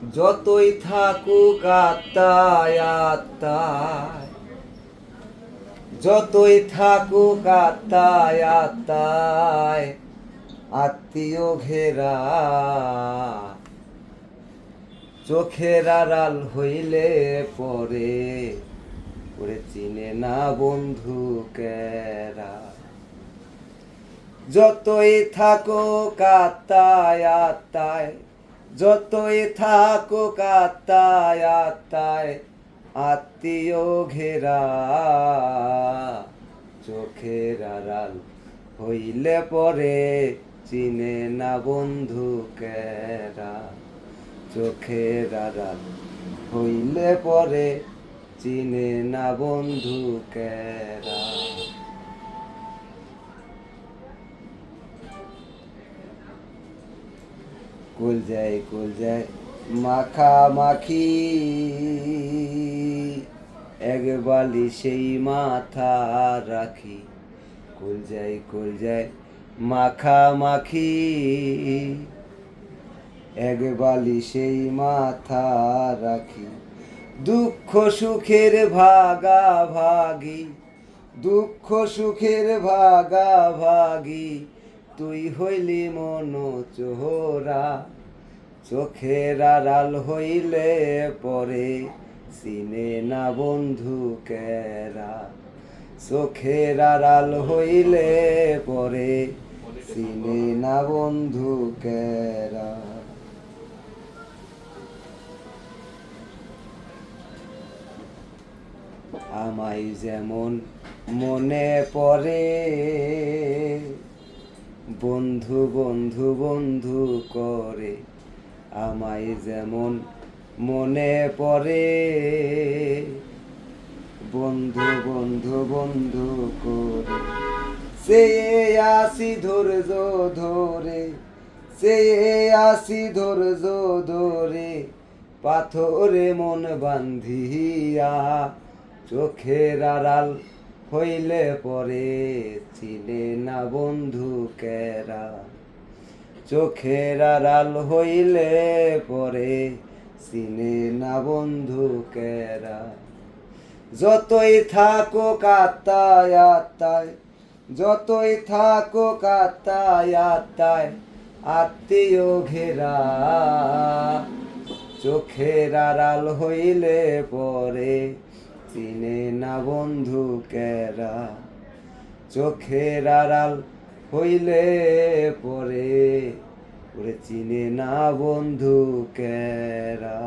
যতই থাকুক আত্মায় আত্মায়, যতই থাকুক আত্মায় আত্মায়, আত্মীয় ঘেরা চোখের আড়াল হইলে পরে ওরে চিনে না বন্ধু কেরা। যতই থাকুক আত্মায় আত্মায়, যতই থাকুক আত্মায় আত্মায়, আত্মীয় ঘেরা চোখের আড়াল হইলে পরে চিনে না বন্ধু কেরা। চোখের আড়াল হইলে পরে চিনে না বন্ধু কেরা। কুল যায় মাখামাখি, এক বালি সেই মাথা রাখি। কুল যায় মাখামাখি, এক বালি সেই মাথা রাখি। দুঃখ সুখের ভাগাভাগি, দুঃখ সুখের ভাগাভাগি, তুই হইলি মন চোরা। চোখের আড়াল হইলে পরে চিনে না বন্ধু কেরা। চোখের আড়াল হইলে পরে চিনে না বন্ধু কেরা। আমায় যেমন মনে পড়ে বন্ধু বন্ধু বন্ধু করে। আমায় যেমন মনে পড়ে বন্ধু বন্ধু বন্ধু করে। সে আসি ধৈর্য ধরে, সে আসি ধৈর্য ধরে, পাথরে মন বান্ধিয়া। চোখের আড়াল হইলে পরে চিনে না বন্ধু কেরা। চোখের আড়াল হইলে পরে চিনে না বন্ধু কেরা। যতই থাকুক আত্মায় আত্মায়, যতই থাকুক আত্মায় আত্মায়, আত্মীয় ঘেরা চোখের আড়াল হইলে পরে চিনে না বন্ধু কেরা। চোখের আড়াল হইলে পরে ওরে চিনে না বন্ধু কেরা।